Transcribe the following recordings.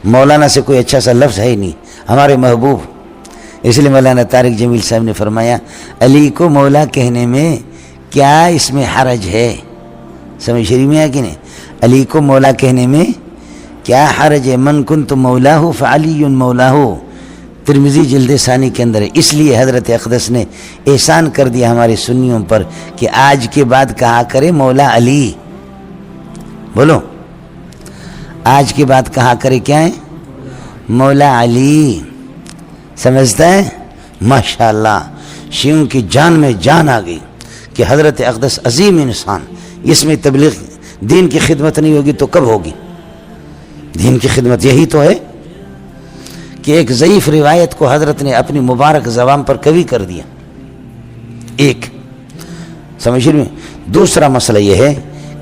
مولانا سے کوئی اچھا سا لفظ ہے ہی نہیں، ہمارے محبوب. اس لیے مولانا طارق جمیل صاحب نے فرمایا علی کو مولا کہنے میں کیا اس میں حرج ہے؟ سمجھ شریف میں ہے کہ نہیں؟ علی کو مولا کہنے میں کیا حرج ہے؟ من کنت مولاہ فعلی مولاہ، ترمذی جلد ثانی کے اندر ہے. اس لیے حضرت اقدس نے احسان کر دیا ہمارے سنیوں پر کہ آج کے بعد کہا کرے مولا علی. بولو، آج کے بعد کہا کرے کیا ہے؟ مولا علی. سمجھتا ہے؟ ماشاءاللہ شیعوں کی جان میں جان آ گئی کہ حضرت اقدس عظیم انسان. اس میں تبلیغ دین کی خدمت نہیں ہوگی تو کب ہوگی؟ دین کی خدمت یہی تو ہے کہ ایک ضعیف روایت کو حضرت نے اپنی مبارک زبان پر کبھی کر دیا. ایک سمجھ میں. دوسرا مسئلہ یہ ہے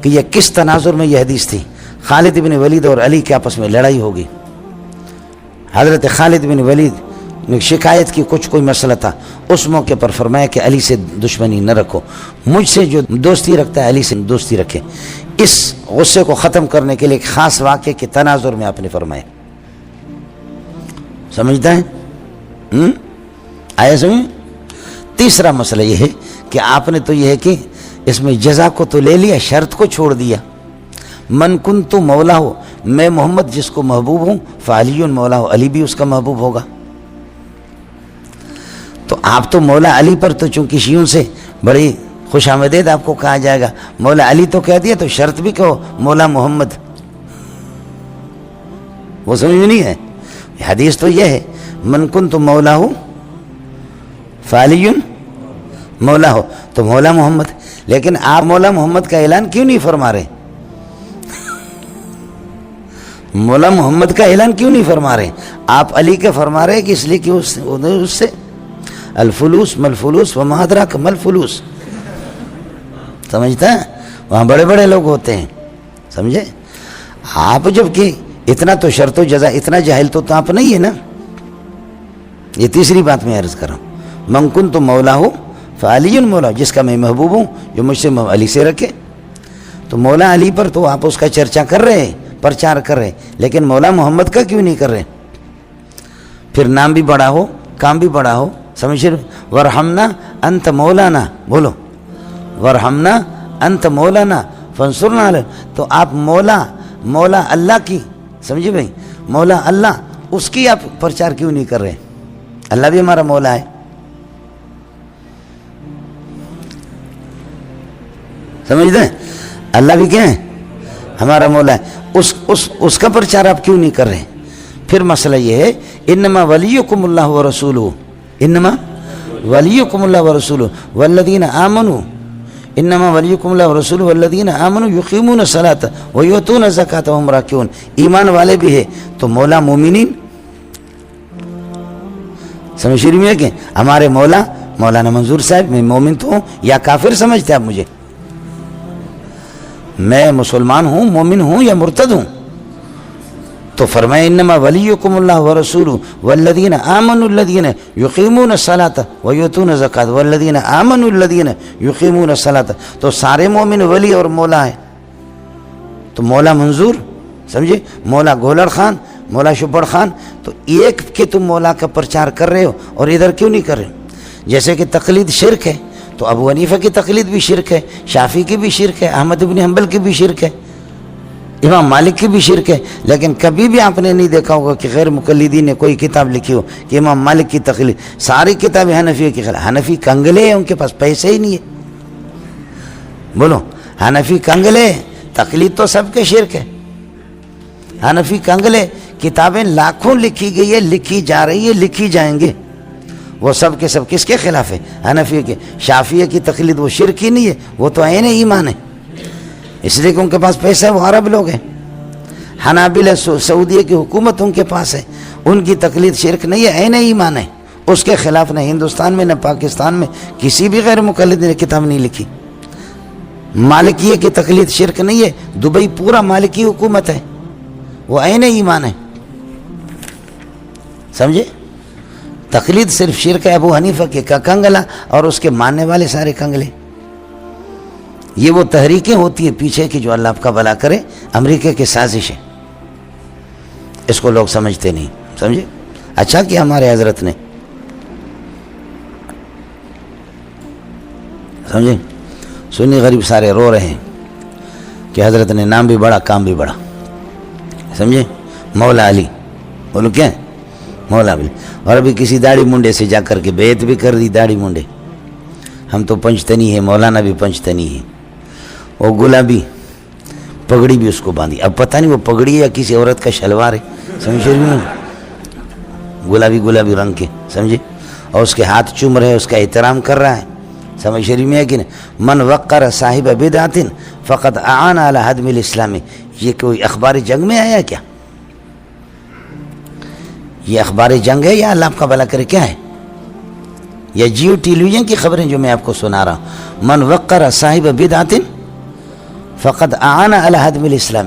کہ یہ کس تناظر میں یہ حدیث تھی؟ خالد بن ولید اور علی کے آپس میں لڑائی ہوگی. حضرت خالد بن ولید نے شکایت کی، کچھ کوئی مسئلہ تھا. اس موقع پر فرمایا کہ علی سے دشمنی نہ رکھو، مجھ سے جو دوستی رکھتا ہے علی سے دوستی رکھے. اس غصے کو ختم کرنے کے لیے ایک خاص واقعے کے تناظر میں آپ نے فرمایا. سمجھتا ہے؟ آیا سمجھ؟ تیسرا مسئلہ یہ ہے کہ آپ نے تو یہ ہے کہ اس میں جزا کو تو لے لیا، شرط کو چھوڑ دیا. من کنت مولا ہو، میں محمد جس کو محبوب ہوں، فعلی مولا ہو، علی بھی اس کا محبوب ہوگا. تو آپ تو مولا علی پر تو چونکہ شیعوں سے بڑی خوش آمدید آپ کو کہا جائے گا، مولا علی تو کہہ دیا تو شرط بھی کہو مولا محمد. وہ سمجھ میں نہیں ہے؟ حدیث تو یہ ہے من کنت مولا ہو فعلی مولا ہو، تو مولا محمد. لیکن آپ مولا محمد کا اعلان کیوں نہیں فرما رہے؟ مولا محمد کا اعلان کیوں نہیں فرما رہے؟ آپ علی کے فرما رہے کہ اس لیے کہ اس سے الفلوس ملفلوس وما ادراک ملفلوس. سمجھتا ہے؟ وہاں بڑے بڑے لوگ ہوتے ہیں، سمجھے؟ آپ جب کہ اتنا تو شرط و جزا، اتنا جاہل تو آپ نہیں ہے نا. یہ تیسری بات میں عرض کر رہا ہوں. من کنت مولا ہو فعلی مولا، جس کا میں محبوب ہوں، جو مجھ سے علی سے رکھے. تو مولا علی پر تو آپ اس کا چرچا کر رہے ہیں، پرچار کر رہے ہیں، لیکن مولا محمد کا کیوں نہیں کر رہے؟ پھر نام بھی بڑا ہو، کام بھی بڑا ہو. سمجھ رہے؟ ورحمنا انت مولانا، بولو ورحمنا انت مولانا فانصرنا علی. تو آپ مولا اللہ کی، سمجھے بھائی، مولا اللہ، اس کی آپ پرچار کیوں نہیں کر رہے؟ اللہ بھی ہمارا مولا ہے. سمجھتے ہیں؟ اللہ بھی کیا ہے؟ ہمارا مولا ہے. اس کا پرچار آپ کیوں نہیں کر رہے؟ پھر مسئلہ یہ ہے انما ولیکم اللہ ورسولہ، انما ولیکم اللہ ورسولہ والذین آمنوا، انما ولیکم اللہ ورسولہ والذین آمنوا یقیمون الصلاۃ ویؤتون الزکاۃ وہم راکعون. ایمان والے بھی ہے تو مولا مومنین. سمجھ رہی ہیں کہ ہمارے مولانا منظور صاحب، میں مومن تو ہوں یا کافر سمجھتے آپ مجھے؟ میں مسلمان ہوں، مومن ہوں یا مرتد ہوں؟ تو فرمایا انما ولیکم اللہ ورسولہ والذین آمنوا الذین یقیمون الصلاۃ ویؤتون الزکاۃ والذین آمنوا الذین یقیمون الصلاۃ. تو سارے مومن ولی اور مولا ہے. تو مولا منظور، سمجھے، مولا گولڑ خان، مولا شبڑ خان، تو ایک کہ تم مولا کا پرچار کر رہے ہو اور ادھر کیوں نہیں کر رہے؟ جیسے کہ تقلید شرک ہے، تو ابو حنیفہ کی تقلید بھی شرک ہے، شافعی کی بھی شرک ہے، احمد بن حنبل کی بھی شرک ہے، امام مالک کی بھی شرک ہے. لیکن کبھی بھی آپ نے نہیں دیکھا ہوگا کہ غیر مقلدین نے کوئی کتاب لکھی ہو کہ امام مالک کی تقلید. ساری کتابیں حنفی کی خلاف. حنفی کنگلے ہیں، ان کے پاس پیسے ہی نہیں ہے. بولو، حنفی کنگلے، تقلید تو سب کے شرک ہے. حنفی کنگلے، کتابیں لاکھوں لکھی گئی ہے، لکھی جا رہی ہے، لکھی جائیں گے. وہ سب کے سب کس کے خلاف ہے؟ حنفی کے. شافعی کی تقلید وہ شرک ہی نہیں ہے، وہ تو عین ایمان ہے، اس لیے کہ ان کے پاس پیسہ ہے، وہ عرب لوگ ہیں. حنابلہ سعودیہ کی حکومت ان کے پاس ہے، ان کی تقلید شرک نہیں ہے، عین ایمان ہے. اس کے خلاف نہ ہندوستان میں نہ پاکستان میں کسی بھی غیر مقلد نے کتاب نہیں لکھی. مالکیہ کی تقلید شرک نہیں ہے، دبئی پورا مالکی حکومت ہے، وہ عین ایمان ہے. سمجھے؟ تقلید صرف شرک ہے ابو حنیفہ کے کا کنگلا اور اس کے ماننے والے سارے کنگلے. یہ وہ تحریکیں ہوتی ہیں پیچھے کی جو اللہ آپ کا بھلا کرے، امریکہ کی سازش ہے. اس کو لوگ سمجھتے نہیں. سمجھے؟ اچھا کہ ہمارے حضرت نے. سمجھے؟ سنی غریب سارے رو رہے ہیں کہ حضرت نے نام بھی بڑا کام بھی بڑا. سمجھے؟ مولا علی، بولو کیا؟ مولا علی. اور ابھی کسی داڑھی منڈے سے جا کر کے بیعت بھی کر دی. داڑھی منڈے، ہم تو پنجتنی ہے، مولانا بھی پنجتنی ہے. وہ گلابی پگڑی بھی اس کو باندھی. اب پتہ نہیں وہ پگڑی ہے یا کسی عورت کا شلوار ہے. سمجھے؟ گلابی رنگ کے. سمجھے؟ اور اس کے ہاتھ چوم رہے، اس کا احترام کر رہا ہے. سمجھ شریف میں ہے کہ نہیں؟ من وقر صاحب بدعت فقد اعان علی ہدم الاسلام. یہ کوئی اخبار جنگ میں آیا کیا؟ یہ اخبار جنگ ہے یا اللہ آپ کا بھلا کرے کیا ہے؟ یا جیو ٹیلی ویژن کی خبریں جو میں آپ کو سنا رہا ہوں؟ من وقر صاحب بدعت فقد اعان علی ہدم الاسلام.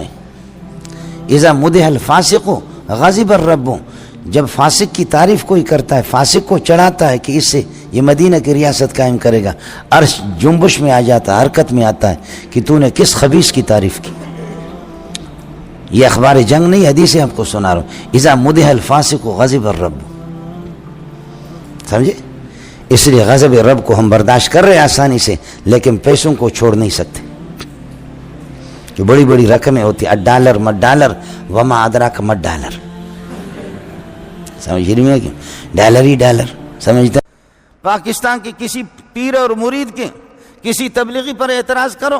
اذا مدح الفاسق غضب الرب. جب فاسق کی تعریف کوئی کرتا ہے، فاسق کو چڑھاتا ہے کہ اس سے یہ مدینہ کی ریاست قائم کرے گا، عرش جنبش میں آ جاتا ہے، حرکت میں آتا ہے کہ تو نے کس خبیث کی تعریف کی. یہ اخبار جنگ نہیں، حدیث آپ کو سنا رہا ہوں. اذا مدح الفاسق غضب الرب. سمجھے؟ اس لیے غضب رب کو ہم برداشت کر رہے ہیں آسانی سے، لیکن پیسوں کو چھوڑ نہیں سکتے. جو بڑی بڑی رقمیں ہوتی ہیں، $1 مت ڈالر وما ادراک مت ڈالر. سمجھ رہی ہے کہ ڈالر ہی ڈالر. سمجھتا؟ پاکستان کے کسی پیر اور مرید کے کسی تبلیغی پر اعتراض کرو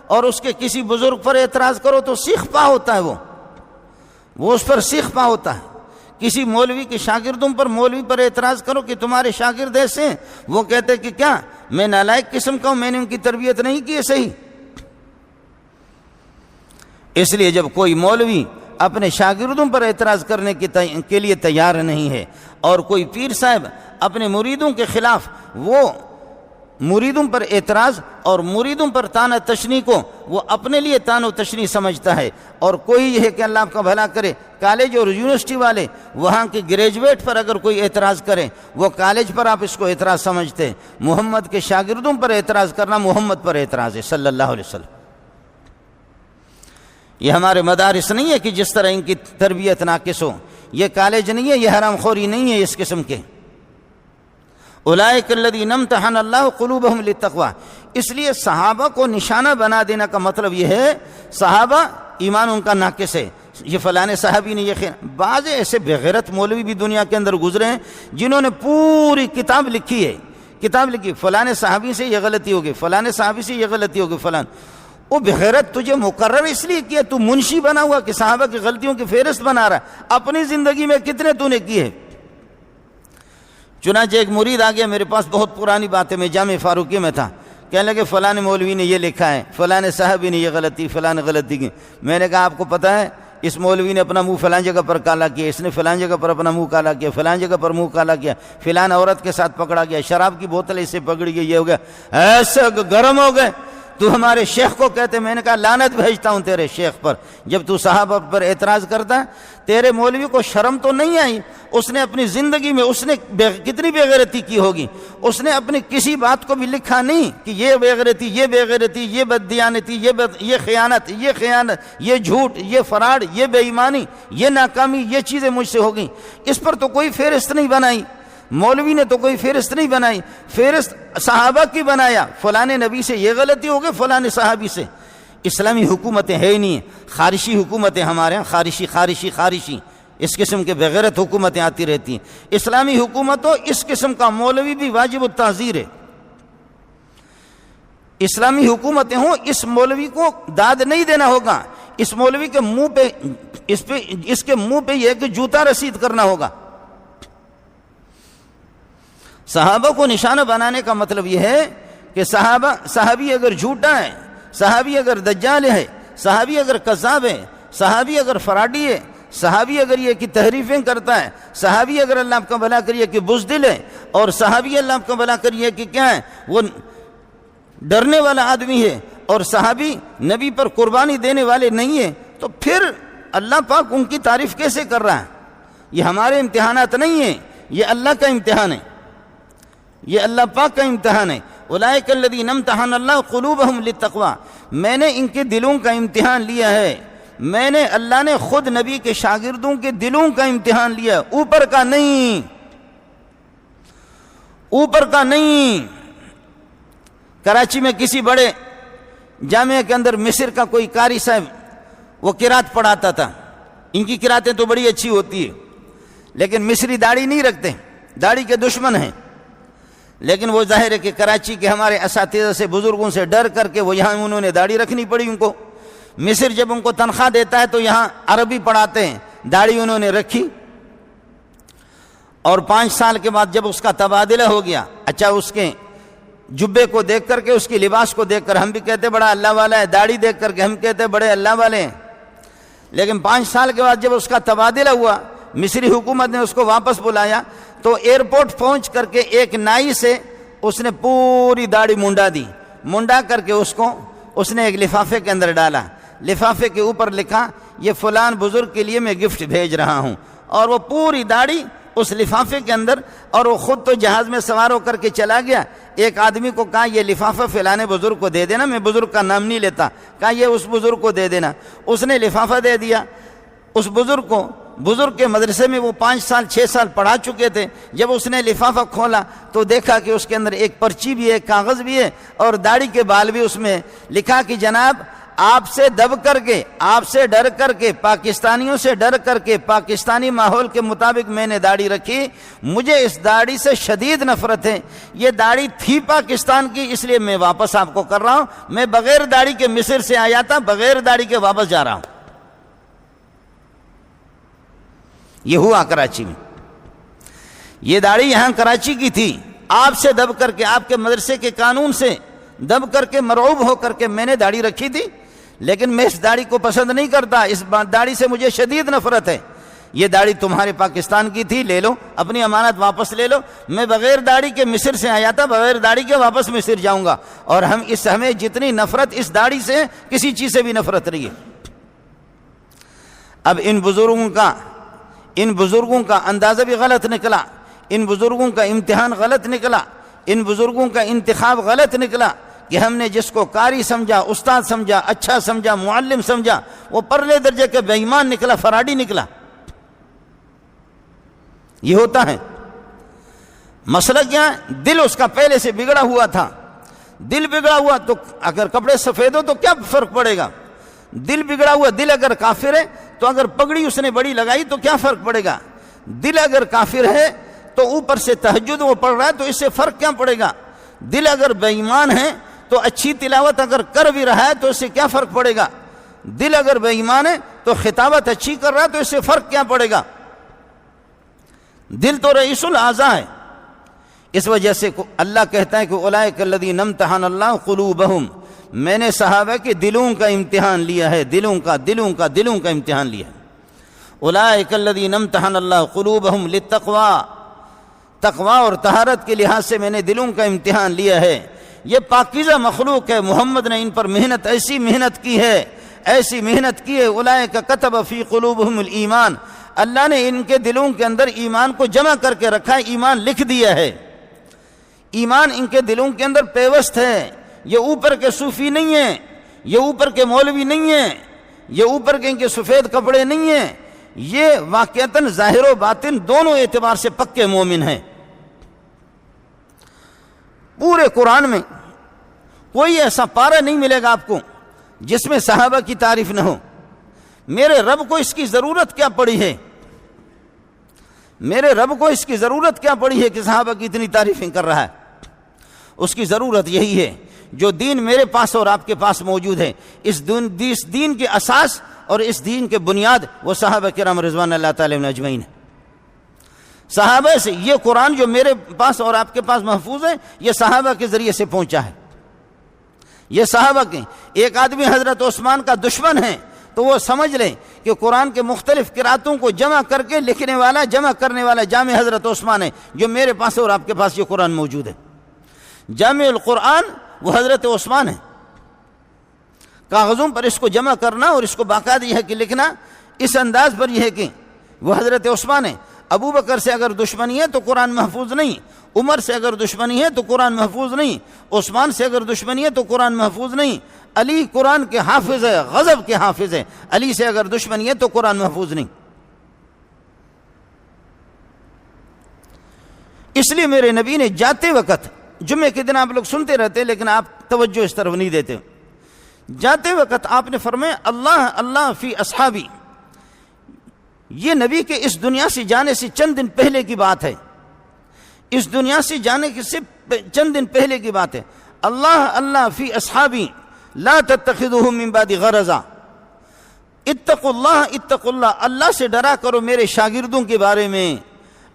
اور اس کے کسی بزرگ پر اعتراض کرو تو سیخ پا ہوتا ہے. وہ اس پر سیخ پا ہوتا ہے. کسی مولوی کے شاگردوں پر مولوی پر اعتراض کرو کہ تمہارے شاگرد ایسے ہیں، وہ کہتے کہ کیا میں نالائق قسم کا ہوں، میں نے ان کی تربیت نہیں کی ہے صحیح. اس لیے جب کوئی مولوی اپنے شاگردوں پر اعتراض کرنے کے لیے تیار نہیں ہے اور کوئی پیر صاحب اپنے مریدوں کے خلاف وہ مریدوں پر اعتراض اور مریدوں پر تانا تشنی کو وہ اپنے لیے تان و تشنی سمجھتا ہے، اور کوئی یہ ہے کہ اللہ آپ کا بھلا کرے کالج اور یونیورسٹی والے وہاں کے گریجویٹ پر اگر کوئی اعتراض کرے وہ کالج پر آپ اس کو اعتراض سمجھتے ہیں. محمد کے شاگردوں پر اعتراض کرنا محمد پر اعتراض ہے صلی اللہ علیہ وسلم. یہ ہمارے مدارس نہیں ہے کہ جس طرح ان کی تربیت ناقص ہو. یہ کالج نہیں ہے، یہ حرام خوری نہیں ہے اس قسم کے. اولئک الذین امتحن اللہ قلوبہم للتقوی. اس لیے صحابہ کو نشانہ بنا دینا کا مطلب یہ ہے صحابہ ایمان ان کا ناقص ہے، یہ فلاں صحابی نے یہ بعض ایسے بغیرت مولوی بھی دنیا کے اندر گزرے ہیں جنہوں نے پوری کتاب لکھی ہے، فلاں صحابی سے یہ غلطی ہوگی، فلاں صحابی سے یہ غلطی ہوگی، فلاں. وہ بغیرت تجھے مقرر اس لیے کیا تو منشی بنا ہوا کہ صحابہ کی غلطیوں کی فہرست بنا رہا ہے. اپنی زندگی میں کتنے تو نے کیے. چنانچہ ایک مرید آ گیا میرے پاس، بہت پرانی بات ہے، میں جامع فاروقی میں تھا، کہنے لگے فلاں مولوی نے یہ لکھا ہے، فلاں صحابی نے یہ غلطی، فلاں غلطی کی. میں نے کہا آپ کو پتہ ہے اس مولوی نے اپنا منہ فلاں جگہ پر کالا کیا، اس نے فلاں جگہ پر اپنا منہ کالا کیا، فلاں جگہ پر منہ کالا کیا، فلاں عورت کے ساتھ پکڑا گیا، شراب کی بوتل اس سے پکڑی گئی، یہ ہو گیا، ایسے گرم ہو گئے. تو ہمارے شیخ کو کہتے. میں نے کہا لعنت بھیجتا ہوں تیرے شیخ پر، جب تو صحابہ پر اعتراض کرتا ہے. تیرے مولوی کو شرم تو نہیں آئی؟ اس نے اپنی زندگی میں اس نے کتنی بے غیرتی کی ہوگی، اس نے اپنی کسی بات کو بھی لکھا نہیں کہ یہ بے غیرتی، یہ بے غیرتی، یہ بددیانتی، یہ خیانت، یہ جھوٹ، یہ فراڈ، یہ بے ایمانی، یہ ناکامی، یہ چیزیں مجھ سے ہو گئیں. اس پر تو کوئی فہرست نہیں بنائی، مولوی نے تو کوئی فہرست نہیں بنائی. فہرست صحابہ کی بنایا، فلاں نبی سے یہ غلطی ہو گئی، فلاں صحابی سے. اسلامی حکومتیں ہے ہی نہیں، خارشی حکومتیں ہمارے ہیں، خارشی اس قسم کے بغیرت حکومتیں آتی رہتی ہیں. اسلامی حکومت ہو اس قسم کا مولوی بھی واجب التعزیر ہے. اسلامی حکومتیں ہوں اس مولوی کو داد نہیں دینا ہوگا، اس مولوی کے منہ پہ اس کے منہ پہ یہ کہ جوتا رسید کرنا ہوگا. صحابہ کو نشانہ بنانے کا مطلب یہ ہے کہ صحابی اگر جھوٹا ہے، صحابی اگر دجال ہے، صحابی اگر کذاب ہے، صحابی اگر فراڈی ہے، صحابی اگر یہ کی تحریفیں کرتا ہے، صحابی اگر اللہ آپ کا بھلا کریے کہ بزدل ہے، اور صحابی اللہ آپ کا بھلا کریے کہ کیا ہے وہ ڈرنے والا آدمی ہے، اور صحابی نبی پر قربانی دینے والے نہیں ہے، تو پھر اللہ پاک ان کی تعریف کیسے کر رہا ہے؟ یہ ہمارے امتحانات نہیں ہیں، یہ اللہ کا امتحان ہے، یہ اللہ پاک کا امتحان ہے. اولئک الذین امتحن اللہ قلوبہم للتقوی. میں نے ان کے دلوں کا امتحان لیا ہے، میں نے اللہ نے خود نبی کے شاگردوں کے دلوں کا امتحان لیا، اوپر کا نہیں، اوپر کا نہیں۔ کراچی میں کسی بڑے جامعہ کے اندر مصر کا کوئی قاری صاحب وہ قرات پڑھاتا تھا، ان کی قراتیں تو بڑی اچھی ہوتی ہے، لیکن مصری داڑھی نہیں رکھتے، داڑھی کے دشمن ہیں، لیکن وہ ظاہر ہے کہ کراچی کے ہمارے اساتذہ سے بزرگوں سے ڈر کر کے وہ یہاں انہوں نے داڑھی رکھنی پڑی ان کو۔ مصر جب ان کو تنخواہ دیتا ہے تو یہاں عربی پڑھاتے ہیں، داڑھی انہوں نے رکھی، اور 5 سال کے بعد جب اس کا تبادلہ ہو گیا، اچھا اس کے جبے کو دیکھ کر کے، اس کی لباس کو دیکھ کر ہم بھی کہتے بڑا اللہ والا ہے، داڑھی دیکھ کر کے ہم کہتے بڑے اللہ والے ہیں، لیکن 5 سال کے بعد جب اس کا تبادلہ ہوا، مصری حکومت نے اس کو واپس بلایا تو ایئرپورٹ پہنچ کر کے ایک نائی سے اس نے پوری داڑھی منڈا دی، منڈا کر کے اس نے ایک لفافے کے اندر ڈالا، لفافے کے اوپر لکھا یہ فلان بزرگ کے لیے میں گفٹ بھیج رہا ہوں، اور وہ پوری داڑھی اس لفافے کے اندر، اور وہ خود تو جہاز میں سوار ہو کر کے چلا گیا۔ ایک آدمی کو کہا یہ لفافہ فلانے بزرگ کو دے دینا، میں بزرگ کا نام نہیں لیتا، کہا یہ اس بزرگ کو دے دینا، اس نے لفافہ دے دیا اس بزرگ کو۔ بزرگ کے مدرسے میں وہ 5 سال 6 سال پڑھا چکے تھے، جب اس نے لفافہ کھولا تو دیکھا کہ اس کے اندر ایک پرچی بھی ہے، کاغذ بھی ہے، اور داڑھی کے بال بھی اس میں، لکھا کہ جناب آپ سے دب کر کے، آپ سے ڈر کر کے، پاکستانیوں سے ڈر کر کے، پاکستانی ماحول کے مطابق میں نے داڑھی رکھی، مجھے اس داڑھی سے شدید نفرت ہے، یہ داڑھی تھی پاکستان کی اس لیے میں واپس آپ کو کر رہا ہوں، میں بغیر داڑھی کے مصر سے آیا تھا، بغیر داڑھی کے واپس جا رہا ہوں۔ یہ ہوا کراچی میں، یہ داڑھی یہاں کراچی کی تھی، آپ سے دب کر کے، آپ کے مدرسے کے قانون سے دب کر کے، مرعوب ہو کر کے میں نے داڑھی رکھی تھی، لیکن میں اس داڑھی کو پسند نہیں کرتا، اس داڑھی سے مجھے شدید نفرت ہے، یہ داڑھی تمہارے پاکستان کی تھی، لے لو اپنی امانت واپس لے لو، میں بغیر داڑھی کے مصر سے آیا تھا، بغیر داڑھی کے واپس مصر جاؤں گا، اور ہمیں جتنی نفرت اس داڑھی سے، کسی چیز سے بھی نفرت رہی ہے۔ اب ان بزرگوں کا اندازہ بھی غلط نکلا، ان بزرگوں کا امتحان غلط نکلا، ان بزرگوں کا انتخاب غلط نکلا، کہ ہم نے جس کو قاری سمجھا، استاد سمجھا، اچھا سمجھا، معلم سمجھا، وہ پرلے درجے کے بے ایمان نکلا، فراڈی نکلا۔ یہ ہوتا ہے۔ مسئلہ کیا ہے؟ دل اس کا پہلے سے بگڑا ہوا تھا، دل بگڑا ہوا تو اگر کپڑے سفید ہو تو کیا فرق پڑے گا؟ دل بگڑا ہوا، دل اگر کافر ہے تو اگر پگڑی اس نے بڑی لگائی تو کیا فرق پڑے گا؟ دل اگر کافر ہے تو اوپر سے تہجد وہ پڑھ رہا ہے تو اس سے فرق کیا پڑے گا؟ دل اگر بے ایمان ہے تو اچھی تلاوت اگر کر بھی رہا ہے تو اس سے کیا فرق پڑے گا؟ دل اگر بے ایمان ہے تو خطابت اچھی کر رہا ہے تو اس سے فرق کیا پڑے گا؟ دل تو رئیس الاعضاء ہے۔ اس وجہ سے اللہ کہتا ہے کہ اولئک الذین امتحن اللہ قلوبہم، میں نے صحابہ کے دلوں کا امتحان لیا ہے، دلوں کا امتحان لیا ہے۔ اولئک الذین امتحن اللہ قلوبہم للتقوی، تقوی اور طہارت کے لحاظ سے میں نے دلوں کا امتحان لیا ہے۔ یہ پاکیزہ مخلوق ہے، محمد نے ان پر محنت، ایسی محنت کی ہے، ایسی محنت کی ہے۔ اولئک کتب فی قلوبہم الایمان، اللہ نے ان کے دلوں کے اندر ایمان کو جمع کر کے رکھا ہے، ایمان لکھ دیا ہے، ایمان ان کے دلوں کے اندر پیوست ہے۔ یہ اوپر کے صوفی نہیں ہیں، یہ اوپر کے مولوی نہیں ہیں، یہ اوپر کے ان کے سفید کپڑے نہیں ہیں، یہ واقعتاً ظاہر و باطن دونوں اعتبار سے پکے مومن ہیں۔ پورے قرآن میں کوئی ایسا پارہ نہیں ملے گا آپ کو جس میں صحابہ کی تعریف نہ ہو۔ میرے رب کو اس کی ضرورت کیا پڑی ہے؟ میرے رب کو اس کی ضرورت کیا پڑی ہے کہ صحابہ کی اتنی تعریفیں کر رہا ہے؟ اس کی ضرورت یہی ہے جو دین میرے پاس اور آپ کے پاس موجود ہے، اس دین کے اساس اور اس دین کے بنیاد وہ صحابہ کرام رضوان اللہ تعالی عنہم اجمعین ہیں۔ صحابہ سے یہ قرآن جو میرے پاس اور آپ کے پاس محفوظ ہے، یہ صحابہ کے ذریعے سے پہنچا ہے، یہ صحابہ کے۔ ایک آدمی حضرت عثمان کا دشمن ہے تو وہ سمجھ لیں کہ قرآن کے مختلف قراتوں کو جمع کر کے لکھنے والا، جمع کرنے والا جامع حضرت عثمان ہے، جو میرے پاس اور آپ کے پاس یہ قرآن موجود ہے۔ جامع القرآن وہ حضرت عثمان ہے۔ کاغذوں پر اس کو جمع کرنا اور اس کو باقاعدہ یہ ہے کہ لکھنا اس انداز پر یہ ہے کہ وہ حضرت عثمان ہے۔ ابو بکر سے اگر دشمنی ہے تو قرآن محفوظ نہیں، عمر سے اگر دشمنی ہے تو قرآن محفوظ نہیں، عثمان سے اگر دشمنی ہے تو قرآن محفوظ نہیں، علی قرآن کے حافظ ہے، غضب کے حافظ ہے، علی سے اگر دشمنی ہے تو قرآن محفوظ نہیں۔ اس لیے میرے نبی نے جاتے وقت، جمعے کے دن آپ لوگ سنتے رہتے لیکن آپ توجہ اس طرف نہیں دیتے، جاتے وقت آپ نے فرمایا اللہ اللہ فی اصحابی۔ یہ نبی کے اس دنیا سے جانے سے چند دن پہلے کی بات ہے، اس دنیا سے جانے سے چند دن پہلے کی بات ہے۔ اللہ اللہ فی اصحابی لا تتخذوهم من بعد غرضا، اتقوا اللہ، اللہ سے ڈرا کرو میرے شاگردوں کے بارے میں۔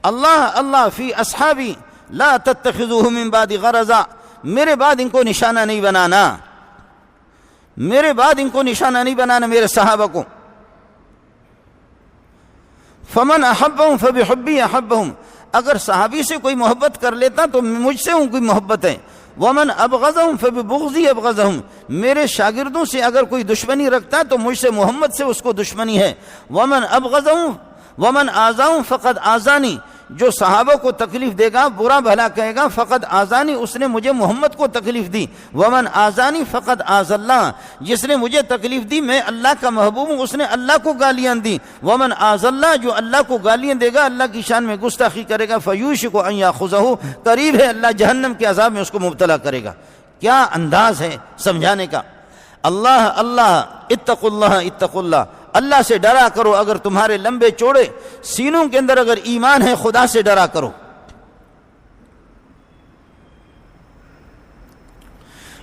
اللہ اللہ فی اصحابی لا تتخذوهم من بعد غرضا، میرے بعد ان کو نشانہ نہیں بنانا، میرے بعد ان کو نشانہ نہیں بنانا، میرے صحابہ کو۔ فمن احبهم فبحبی احبهم، اگر صحابی سے کوئی محبت کر لیتا تو مجھ سے ان کی محبت ہے۔ ومن ابغضهم فببغضی ابغضهم، میرے شاگردوں سے اگر کوئی دشمنی رکھتا تو مجھ سے محمد سے اس کو دشمنی ہے۔ ومن ابغضهم ومن آذاهم فقد آذانی، جو صحابہ کو تکلیف دے گا، برا بھلا کہے گا، فقد آذانی، اس نے مجھے محمد کو تکلیف دی۔ ومن آذانی فقد آذ اللہ، جس نے مجھے تکلیف دی میں اللہ کا محبوب ہوں، اس نے اللہ کو گالیاں دی۔ ومن آذ اللہ، جو اللہ کو گالیاں دے گا، اللہ کی شان میں گستاخی کرے گا، فیوشک ان یاخذہ، قریب ہے اللہ جہنم کے عذاب میں اس کو مبتلا کرے گا۔ کیا انداز ہے سمجھانے کا۔ اللہ اللہ اتقوا اللہ اتقوا اللہ، اللہ سے ڈرا کرو، اگر تمہارے لمبے چوڑے سینوں کے اندر اگر ایمان ہے خدا سے ڈرا کرو۔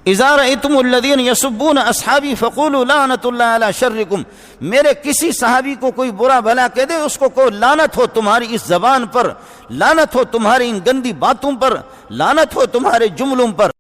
اذا رأیتم الذین یسبون اصحابی فقولوا لعنۃ اللہ علی شرکم، میرے کسی صحابی کو کوئی برا بھلا کہہ دے، اس کو کہو لعنت ہو تمہاری اس زبان پر، لعنت ہو تمہاری ان گندی باتوں پر، لعنت ہو تمہارے جملوں پر۔